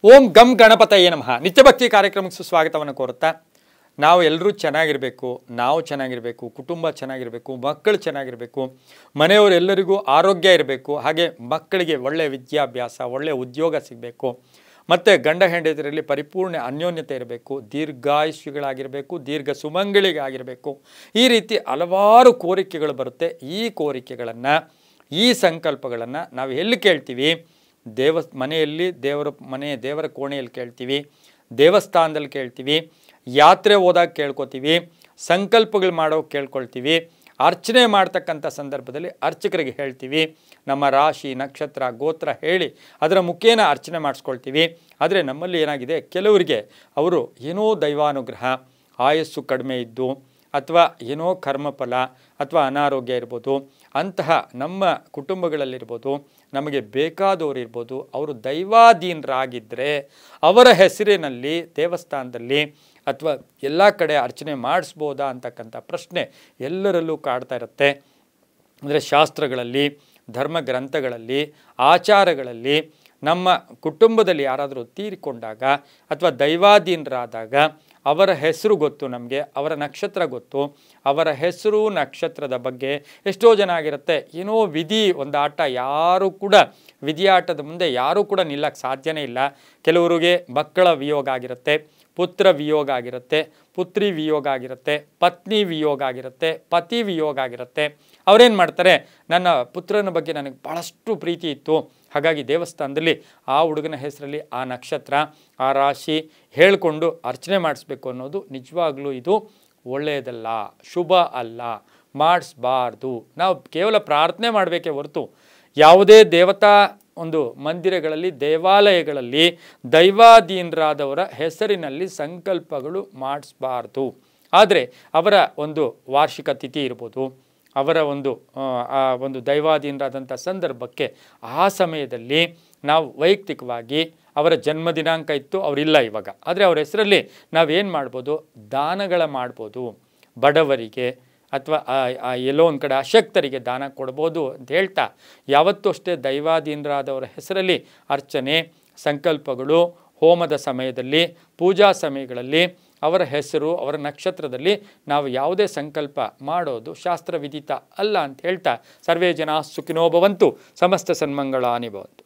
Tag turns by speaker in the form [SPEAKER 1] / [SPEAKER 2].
[SPEAKER 1] ಓಂ ಗಂ ಗಣಪತಯೇ ನಮಃ. ನಿತ್ಯಭಕ್ತಿ ಕಾರ್ಯಕ್ರಮಕ್ಕೆ ಸುಸ್ವಾಗತವನ್ನು ಕೋರುತ್ತಾ, ನಾವು ಎಲ್ಲರೂ ಚೆನ್ನಾಗಿರಬೇಕು, ನಾವು ಚೆನ್ನಾಗಿರಬೇಕು, ಕುಟುಂಬ ಚೆನ್ನಾಗಿರಬೇಕು, ಮಕ್ಕಳು ಚೆನ್ನಾಗಿರಬೇಕು, ಮನೆಯವರೆಲ್ಲರಿಗೂ ಆರೋಗ್ಯ ಇರಬೇಕು, ಹಾಗೆ ಮಕ್ಕಳಿಗೆ ಒಳ್ಳೆಯ ವಿದ್ಯಾಭ್ಯಾಸ, ಒಳ್ಳೆಯ ಉದ್ಯೋಗ ಸಿಗಬೇಕು, ಮತ್ತು ಗಂಡ ಹೆಂಡತಿಯರಲ್ಲಿ ಪರಿಪೂರ್ಣ ಅನ್ಯೋನ್ಯತೆ ಇರಬೇಕು, ದೀರ್ಘಾಯುಷ್ಯಗಳಾಗಿರಬೇಕು, ದೀರ್ಘ ಸುಮಂಗಳಿಗಾಗಿರಬೇಕು. ಈ ರೀತಿ ಹಲವಾರು ಕೋರಿಕೆಗಳು ಬರುತ್ತೆ. ಈ ಕೋರಿಕೆಗಳನ್ನು, ಈ ಸಂಕಲ್ಪಗಳನ್ನು ನಾವು ಎಲ್ಲಿ ಕೇಳ್ತೀವಿ? ಮನೆಯಲ್ಲಿ ದೇವರ ಕೋಣೆಯಲ್ಲಿ ಕೇಳ್ತೀವಿ, ದೇವಸ್ಥಾನದಲ್ಲಿ ಕೇಳ್ತೀವಿ, ಯಾತ್ರೆ ಹೋದಾಗ ಕೇಳ್ಕೊತೀವಿ, ಸಂಕಲ್ಪಗಳು ಮಾಡೋಕೆ ಕೇಳ್ಕೊಳ್ತೀವಿ, ಅರ್ಚನೆ ಮಾಡ್ತಕ್ಕಂಥ ಸಂದರ್ಭದಲ್ಲಿ ಅರ್ಚಕರಿಗೆ ಹೇಳ್ತೀವಿ, ನಮ್ಮ ರಾಶಿ ನಕ್ಷತ್ರ ಗೋತ್ರ ಹೇಳಿ ಅದರ ಮುಖೇನ ಅರ್ಚನೆ ಮಾಡಿಸ್ಕೊಳ್ತೀವಿ. ಆದರೆ ನಮ್ಮಲ್ಲಿ ಏನಾಗಿದೆ, ಕೆಲವರಿಗೆ ಅವರು ಏನೋ ದೈವಾನುಗ್ರಹ, ಆಯಸ್ಸು ಕಡಿಮೆ ಇದ್ದು ಅಥವಾ ಏನೋ ಕರ್ಮಫಲ ಅಥವಾ ಅನಾರೋಗ್ಯ ಇರ್ಬೋದು, ಅಂತಹ ನಮ್ಮ ಕುಟುಂಬಗಳಲ್ಲಿರ್ಬೋದು, ನಮಗೆ ಬೇಕಾದವರು ಇರ್ಬೋದು, ಅವರು ದೈವಾಧೀನರಾಗಿದ್ದರೆ ಅವರ ಹೆಸರಿನಲ್ಲಿ ದೇವಸ್ಥಾನದಲ್ಲಿ ಅಥವಾ ಎಲ್ಲ ಕಡೆ ಅರ್ಚನೆ ಮಾಡಿಸ್ಬೋದಾ ಅಂತಕ್ಕಂಥ ಪ್ರಶ್ನೆ ಎಲ್ಲರಲ್ಲೂ ಕಾಡ್ತಾ ಇರುತ್ತೆ. ಅಂದರೆ ಶಾಸ್ತ್ರಗಳಲ್ಲಿ, ಧರ್ಮ ಗ್ರಂಥಗಳಲ್ಲಿ, ಆಚಾರಗಳಲ್ಲಿ ನಮ್ಮ ಕುಟುಂಬದಲ್ಲಿ ಯಾರಾದರೂ ತೀರಿಕೊಂಡಾಗ ಅಥವಾ ದೈವಾಧೀನರಾದಾಗ ಅವರ ಹೆಸರು ಗೊತ್ತು, ನಮಗೆ ಅವರ ನಕ್ಷತ್ರ ಗೊತ್ತು, ಅವರ ಹೆಸರು ನಕ್ಷತ್ರದ ಬಗ್ಗೆ ಎಷ್ಟೋ ಜನ ಆಗಿರುತ್ತೆ. ಏನೋ ವಿಧಿ ಒಂದು ಆಟ, ಯಾರೂ ಕೂಡ ವಿಧಿಯಾಟದ ಮುಂದೆ ಯಾರೂ ಕೂಡ ನಿಲ್ಲಕ್ಕೆ ಸಾಧ್ಯನೇ ಇಲ್ಲ. ಕೆಲವರಿಗೆ ಮಕ್ಕಳ ವಿಯೋಗ ಆಗಿರುತ್ತೆ, ಪುತ್ರ ವಿಯೋಗ ಆಗಿರುತ್ತೆ, ಪುತ್ರಿ ವಿಯೋಗ ಆಗಿರುತ್ತೆ, ಪತ್ನಿ ವಿಯೋಗ ಆಗಿರುತ್ತೆ, ಪತಿ ವಿಯೋಗ ಆಗಿರುತ್ತೆ. ಅವರೇನು ಮಾಡ್ತಾರೆ, ನನ್ನ ಪುತ್ರನ ಬಗ್ಗೆ ನನಗೆ ಭಾಳಷ್ಟು ಪ್ರೀತಿ ಇತ್ತು, ಹಾಗಾಗಿ ದೇವಸ್ಥಾನದಲ್ಲಿ ಆ ಹುಡುಗನ ಹೆಸರಲ್ಲಿ ಆ ನಕ್ಷತ್ರ, ಆ ರಾಶಿ ಹೇಳಿಕೊಂಡು ಅರ್ಚನೆ ಮಾಡಿಸ್ಬೇಕು ಅನ್ನೋದು ನಿಜವಾಗ್ಲೂ ಇದು ಒಳ್ಳೆಯದಲ್ಲ, ಶುಭ ಅಲ್ಲ, ಮಾಡಿಸ್ಬಾರ್ದು. ನಾವು ಕೇವಲ ಪ್ರಾರ್ಥನೆ ಮಾಡಬೇಕೇ ಹೊರತು ಯಾವುದೇ ದೇವತಾ ಒಂದು ಮಂದಿರಗಳಲ್ಲಿ, ದೇವಾಲಯಗಳಲ್ಲಿ ದೈವಾಧೀನರಾದವರ ಹೆಸರಿನಲ್ಲಿ ಸಂಕಲ್ಪಗಳು ಮಾಡಿಸ್ಬಾರ್ದು. ಆದರೆ ಅವರ ಒಂದು ವಾರ್ಷಿಕ ತಿಥಿ ಇರ್ಬೋದು, ಅವರ ಒಂದು ದೈವಾಧೀನರಾದಂಥ ಸಂದರ್ಭಕ್ಕೆ ಆ ಸಮಯದಲ್ಲಿ ನಾವು ವೈಯಕ್ತಿಕವಾಗಿ ಅವರ ಜನ್ಮ ದಿನಾಂಕ ಇತ್ತು, ಅವರಿಲ್ಲ ಇವಾಗ, ಆದರೆ ಅವರ ಹೆಸರಲ್ಲಿ ನಾವೇನು ಮಾಡ್ಬೋದು, ದಾನಗಳ ಮಾಡ್ಬೋದು. ಬಡವರಿಗೆ ಅಥವಾ ಎಲ್ಲೋ ಒಂದು ಕಡೆ ಅಶಕ್ತರಿಗೆ ದಾನ ಕೊಡ್ಬೋದು ಅಂತ ಹೇಳ್ತಾ, ಯಾವತ್ತೂ ಅಷ್ಟೇ ದೈವಾಧೀನರಾದವರ ಹೆಸರಲ್ಲಿ ಅರ್ಚನೆ, ಸಂಕಲ್ಪಗಳು, ಹೋಮದ ಸಮಯದಲ್ಲಿ, ಪೂಜಾ ಸಮಯಗಳಲ್ಲಿ ಅವರ ಹೆಸರು, ಅವರ ನಕ್ಷತ್ರದಲ್ಲಿ ನಾವು ಯಾವುದೇ ಸಂಕಲ್ಪ ಮಾಡೋದು ಶಾಸ್ತ್ರವಿದಿತ ಅಲ್ಲ ಅಂತ ಹೇಳ್ತಾ, ಸರ್ವೇ ಜನ ಸುಖಿನೋ ಭವಂತು, ಸಮಸ್ತ ಸನ್ಮಂಗಳಾನಿ ಭವಂತು.